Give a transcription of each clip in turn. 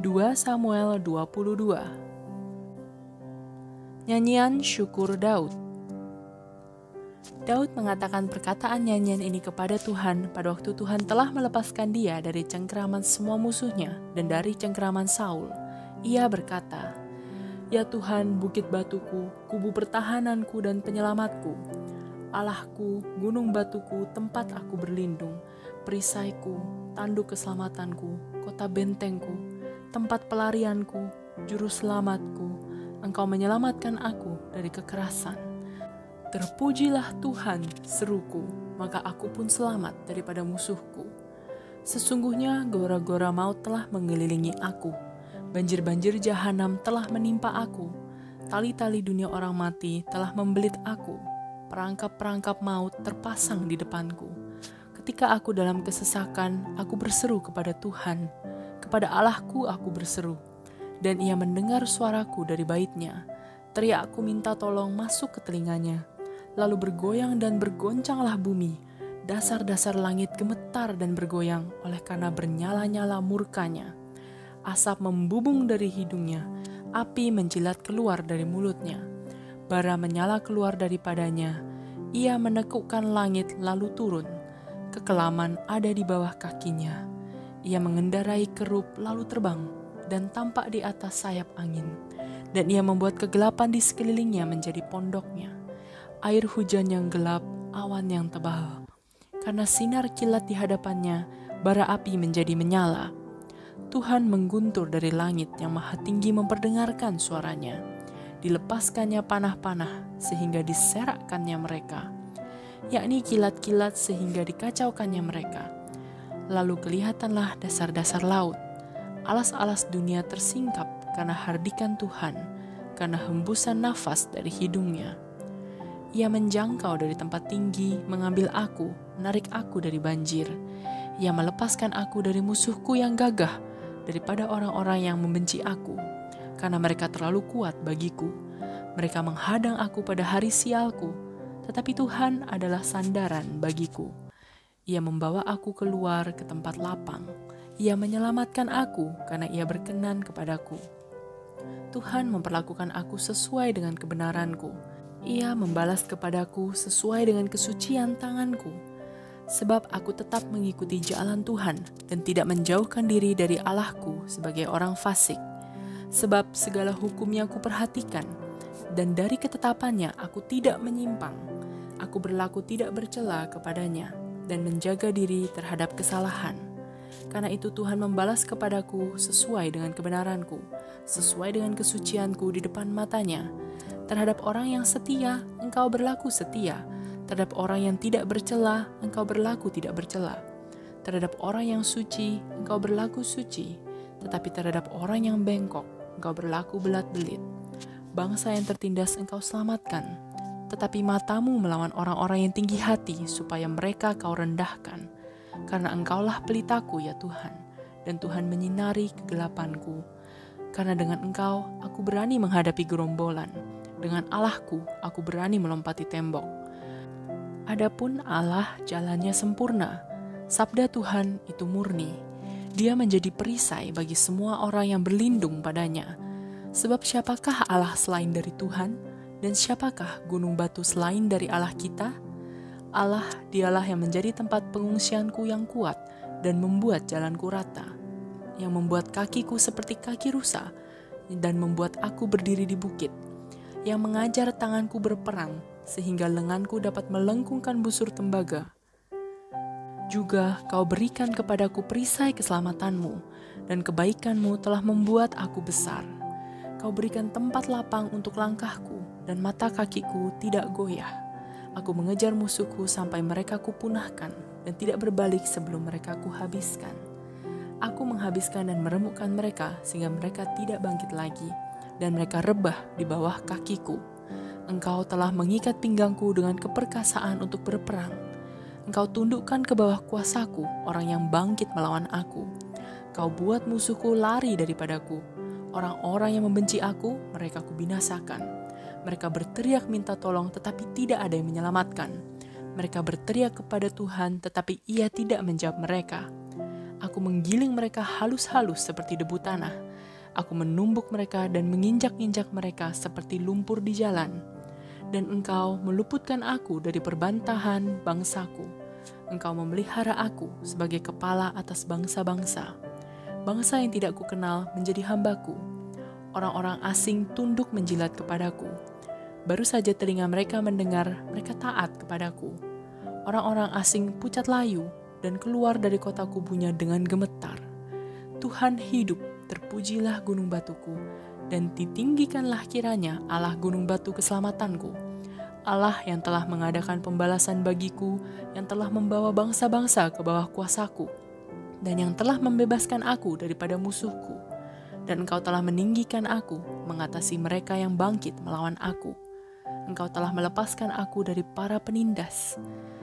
2 Samuel 22. Nyanyian syukur Daud. Daud mengatakan perkataan nyanyian ini kepada Tuhan pada waktu Tuhan telah melepaskan dia dari cengkeraman semua musuhnya dan dari cengkeraman Saul. Ia berkata, "Ya Tuhan, bukit batuku, kubu pertahananku dan penyelamatku, Allahku, gunung batuku, tempat aku berlindung, perisaiku, tanduk keselamatanku, kota bentengku, tempat pelarianku, juru selamatku, Engkau menyelamatkan aku dari kekerasan. Terpujilah Tuhan, seruku, maka aku pun selamat daripada musuhku. Sesungguhnya gora-gora maut telah mengelilingi aku, banjir-banjir jahanam telah menimpa aku, tali-tali dunia orang mati telah membelit aku, perangkap-perangkap maut terpasang di depanku. Ketika aku dalam kesesakan, aku berseru kepada Tuhan, kepada Allahku aku berseru, dan ia mendengar suaraku dari baitnya. Teriakku minta tolong masuk ke telinganya. Lalu bergoyang dan bergoncanglah bumi. Dasar-dasar langit gemetar dan bergoyang oleh karena bernyala-nyala murkanya. Asap membubung dari hidungnya, api menjilat keluar dari mulutnya. Bara menyala keluar daripadanya. Ia menekukkan langit lalu turun. Kekelaman ada di bawah kakinya. Ia mengendarai kerup lalu terbang dan tampak di atas sayap angin. Dan ia membuat kegelapan di sekelilingnya menjadi pondoknya. Air hujan yang gelap, awan yang tebal. Karena sinar kilat di hadapannya, bara api menjadi menyala. Tuhan mengguntur dari langit yang maha tinggi memperdengarkan suaranya. Dilepaskannya panah-panah sehingga diserakkannya mereka. Yakni kilat-kilat sehingga dikacaukannya mereka. Lalu kelihatanlah dasar-dasar laut. Alas-alas dunia tersingkap karena hardikan Tuhan, karena hembusan nafas dari hidungnya. Ia menjangkau dari tempat tinggi, mengambil aku, menarik aku dari banjir. Ia melepaskan aku dari musuhku yang gagah, daripada orang-orang yang membenci aku, karena mereka terlalu kuat bagiku. Mereka menghadang aku pada hari sialku, tetapi Tuhan adalah sandaran bagiku. Ia membawa aku keluar ke tempat lapang. Ia menyelamatkan aku karena ia berkenan kepadaku. Tuhan memperlakukan aku sesuai dengan kebenaranku. Ia membalas kepadaku sesuai dengan kesucian tanganku. Sebab aku tetap mengikuti jalan Tuhan dan tidak menjauhkan diri dari Allahku sebagai orang fasik. Sebab segala hukumnya aku perhatikan, dan dari ketetapannya aku tidak menyimpang. Aku berlaku tidak bercela kepadanya dan menjaga diri terhadap kesalahan. Karena itu Tuhan membalas kepadaku sesuai dengan kebenaranku, sesuai dengan kesucianku di depan matanya. Terhadap orang yang setia, engkau berlaku setia. Terhadap orang yang tidak bercela, engkau berlaku tidak bercela. Terhadap orang yang suci, engkau berlaku suci. Tetapi terhadap orang yang bengkok, engkau berlaku belat-belit. Bangsa yang tertindas engkau selamatkan. Tetapi matamu melawan orang-orang yang tinggi hati, supaya mereka kau rendahkan. Karena engkaulah pelitaku ya Tuhan, dan Tuhan menyinari kegelapanku. Karena dengan engkau, aku berani menghadapi gerombolan. Dengan Allahku, aku berani melompati tembok. Adapun Allah jalannya sempurna. Sabda Tuhan itu murni. Dia menjadi perisai bagi semua orang yang berlindung padanya. Sebab siapakah Allah selain dari Tuhan? Dan siapakah gunung batu selain dari Allah kita? Allah, dialah yang menjadi tempat pengungsianku yang kuat dan membuat jalanku rata, yang membuat kakiku seperti kaki rusa dan membuat aku berdiri di bukit, yang mengajar tanganku berperang sehingga lenganku dapat melengkungkan busur tembaga. Juga kau berikan kepadaku perisai keselamatanmu, dan kebaikanmu telah membuat aku besar. Kau berikan tempat lapang untuk langkahku, dan mata kakiku tidak goyah. Aku mengejar musuhku sampai mereka kupunahkan dan tidak berbalik sebelum mereka kuhabiskan. Aku menghabiskan dan meremukkan mereka sehingga mereka tidak bangkit lagi dan mereka rebah di bawah kakiku. Engkau telah mengikat pinggangku dengan keperkasaan untuk berperang. Engkau tundukkan ke bawah kuasaku orang yang bangkit melawan aku. Kau buat musuhku lari daripadaku. Orang-orang yang membenci aku, mereka kubinasakan. Mereka berteriak minta tolong tetapi tidak ada yang menyelamatkan. Mereka berteriak kepada Tuhan tetapi Ia tidak menjawab mereka. Aku menggiling mereka halus-halus seperti debu tanah. Aku menumbuk mereka dan menginjak-injak mereka seperti lumpur di jalan. Dan Engkau meluputkan aku dari perbantahan bangsaku. Engkau memelihara aku sebagai kepala atas bangsa-bangsa. Bangsa yang tidak kukenal menjadi hambaku. Orang-orang asing tunduk menjilat kepadaku. Baru saja telinga mereka mendengar, mereka taat kepadaku. Orang-orang asing pucat layu dan keluar dari kota kubunya dengan gemetar. Tuhan hidup, terpujilah gunung batuku, dan ditinggikanlah kiranya Allah gunung batu keselamatanku. Allah yang telah mengadakan pembalasan bagiku, yang telah membawa bangsa-bangsa ke bawah kuasaku, dan yang telah membebaskan aku daripada musuhku. Dan Engkau telah meninggikan aku, mengatasi mereka yang bangkit melawan aku. Engkau telah melepaskan aku dari para penindas.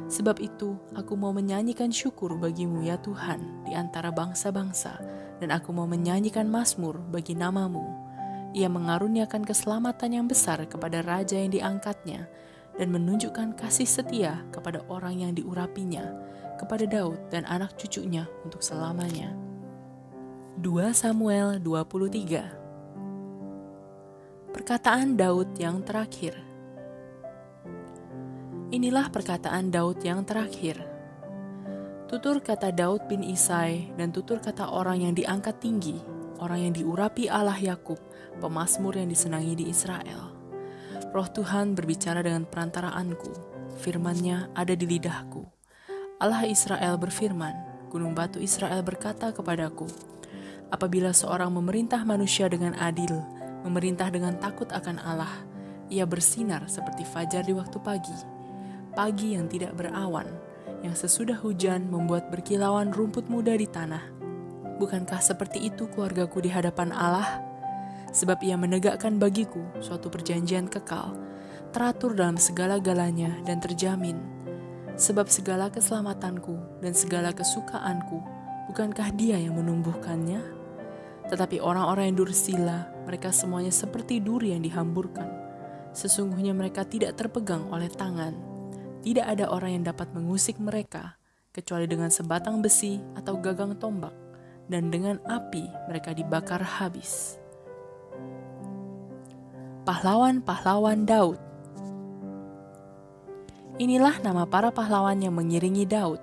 Sebab itu, aku mau menyanyikan syukur bagimu ya Tuhan di antara bangsa-bangsa, dan aku mau menyanyikan mazmur bagi nama-Mu. Ia mengaruniakan keselamatan yang besar kepada raja yang diangkatnya, dan menunjukkan kasih setia kepada orang yang diurapinya, kepada Daud dan anak cucunya untuk selamanya. 2 Samuel 23. Perkataan Daud yang terakhir. Inilah perkataan Daud yang terakhir. Tutur kata Daud bin Isai dan tutur kata orang yang diangkat tinggi, orang yang diurapi Allah Yakub, pemazmur yang disenangi di Israel. Roh Tuhan berbicara dengan perantaraanku, firman-Nya ada di lidahku. Allah Israel berfirman, Gunung Batu Israel berkata kepadaku, apabila seorang memerintah manusia dengan adil, memerintah dengan takut akan Allah, ia bersinar seperti fajar di waktu pagi, pagi yang tidak berawan, yang sesudah hujan membuat berkilauan rumput muda di tanah. Bukankah seperti itu keluargaku di hadapan Allah? Sebab ia menegakkan bagiku suatu perjanjian kekal, teratur dalam segala-galanya dan terjamin. Sebab segala keselamatanku dan segala kesukaanku, bukankah Dia yang menumbuhkannya? Tetapi orang-orang yang dursila, mereka semuanya seperti duri yang dihamburkan. Sesungguhnya mereka tidak terpegang oleh tangan. Tidak ada orang yang dapat mengusik mereka, kecuali dengan sebatang besi atau gagang tombak, dan dengan api mereka dibakar habis. Pahlawan-pahlawan Daud. Inilah nama para pahlawan yang mengiringi Daud.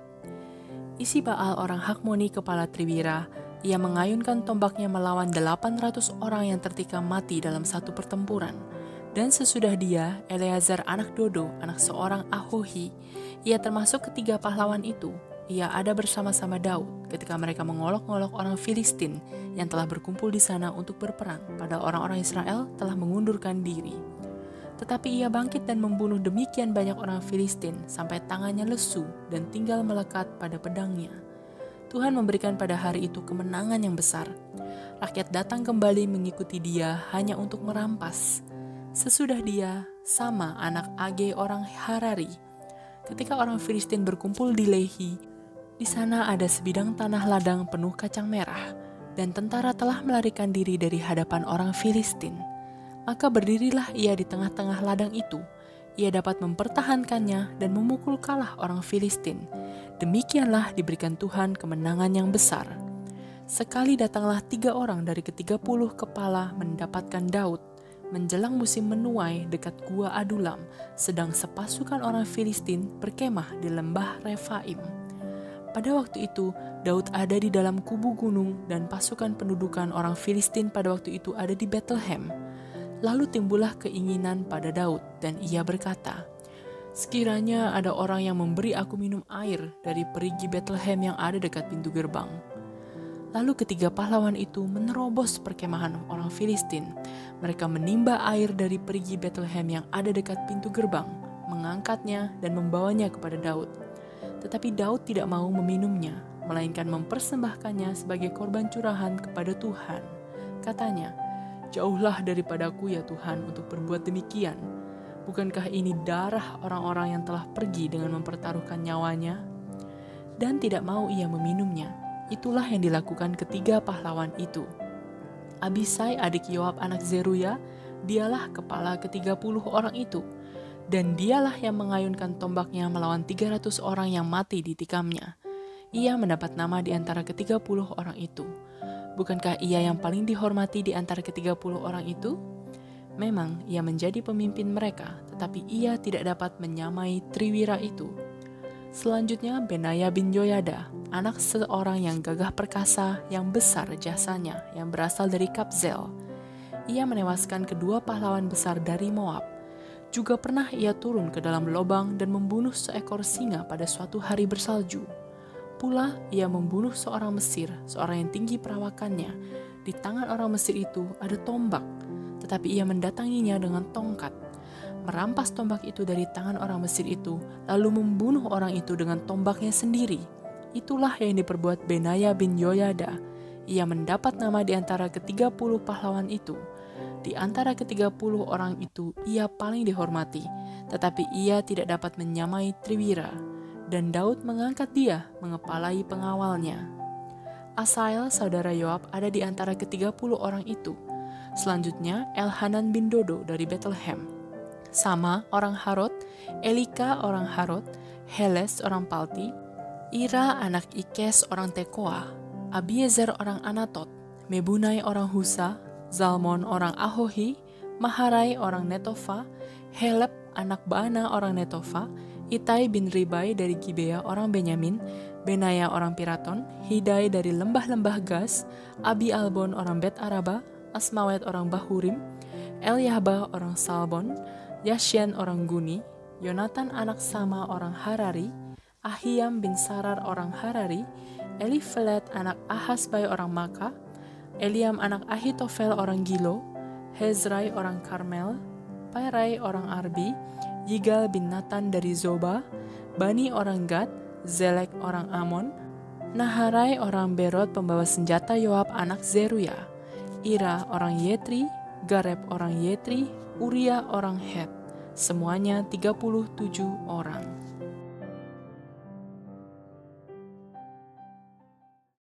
Isi-Baal orang Hakmoni kepala Triwira, ia mengayunkan tombaknya melawan 800 orang yang tertikam mati dalam satu pertempuran. Dan sesudah dia, Eleazar anak Dodo, anak seorang Ahohi, ia termasuk ketiga pahlawan itu. Ia ada bersama-sama Daud ketika mereka mengolok-olok orang Filistin yang telah berkumpul di sana untuk berperang, padahal orang-orang Israel telah mengundurkan diri. Tetapi ia bangkit dan membunuh demikian banyak orang Filistin sampai tangannya lesu dan tinggal melekat pada pedangnya. Tuhan memberikan pada hari itu kemenangan yang besar. Rakyat datang kembali mengikuti dia hanya untuk merampas. Sesudah dia, Sama anak Age orang Harari. Ketika orang Filistin berkumpul di Lehi, di sana ada sebidang tanah ladang penuh kacang merah, dan tentara telah melarikan diri dari hadapan orang Filistin. Maka berdirilah ia di tengah-tengah ladang itu. Ia dapat mempertahankannya dan memukul kalah orang Filistin. Demikianlah diberikan Tuhan kemenangan yang besar. Sekali datanglah 3 orang dari ke-30 kepala mendapatkan Daud, menjelang musim menuai dekat gua Adulam, sedang sepasukan orang Filistin berkemah di lembah Refaim. Pada waktu itu, Daud ada di dalam kubu gunung dan pasukan pendudukan orang Filistin pada waktu itu ada di Bethlehem. Lalu timbullah keinginan pada Daud dan ia berkata, sekiranya ada orang yang memberi aku minum air dari perigi Bethlehem yang ada dekat pintu gerbang. Lalu ketiga pahlawan itu menerobos perkemahan orang Filistin. Mereka menimba air dari perigi Bethlehem yang ada dekat pintu gerbang, mengangkatnya dan membawanya kepada Daud. Tetapi Daud tidak mau meminumnya, melainkan mempersembahkannya sebagai korban curahan kepada Tuhan. Katanya, jauhlah daripadaku ya Tuhan untuk berbuat demikian. Bukankah ini darah orang-orang yang telah pergi dengan mempertaruhkan nyawanya? Dan tidak mau ia meminumnya. Itulah yang dilakukan ketiga pahlawan itu. Abisai adik Yoab anak Zeruya, dialah kepala ke-30 orang itu. Dan dialah yang mengayunkan tombaknya melawan 300 orang yang mati ditikamnya. Ia mendapat nama di antara ke-30 orang itu. Bukankah ia yang paling dihormati di antara ke-30 orang itu? Memang ia menjadi pemimpin mereka, tetapi ia tidak dapat menyamai triwira itu. Selanjutnya Benaya bin Yoyada, anak seorang yang gagah perkasa, yang besar jasanya, yang berasal dari Kabzel. Ia menewaskan kedua pahlawan besar dari Moab. Juga pernah ia turun ke dalam lubang dan membunuh seekor singa pada suatu hari bersalju. Pula ia membunuh seorang Mesir, seorang yang tinggi perawakannya. Di tangan orang Mesir itu ada tombak, tetapi ia mendatanginya dengan tongkat, merampas tombak itu dari tangan orang Mesir itu, lalu membunuh orang itu dengan tombaknya sendiri. Itulah yang diperbuat Benaya bin Yoyada. Ia mendapat nama di antara ke-30 pahlawan itu. Di antara ke-30 orang itu, ia paling dihormati, tetapi ia tidak dapat menyamai triwira. Dan Daud mengangkat dia mengepalai pengawalnya. Asael, saudara Yoab, ada di antara ke-30 orang itu. Selanjutnya, Elhanan bin Dodo dari Bethlehem. Sama orang Harod, Elika orang Harod, Heles orang Palti, Ira anak Ikes orang Tekoa, Abiezer orang Anatot, Mebunai orang Husa, Zalmon orang Ahohi, Maharai orang Netofa, Helep anak Baana orang Netofa, Itai bin Ribai dari Gibea orang Benyamin, Benaya orang Piraton, Hidai dari lembah-lembah Gas, Abi Albon orang Bet Araba, Asmawet orang Bahurim, Eliahba orang Salbon, Yashian orang Guni, Yonatan anak Sama orang Harari, Ahiam bin Sarar orang Harari, Elifelet anak Ahasbai orang Maka, Eliam anak Ahitofel orang Gilo, Hezrai orang Karmel, Pairai orang Arbi, Yigal bin Natan dari Zoba, Bani orang Gad, Zelek orang Amon, Naharai orang Berot pembawa senjata Yoab anak Zeruya, Ira orang Yetri, Gareb orang Yetri, Uria orang Het, semuanya 37 orang.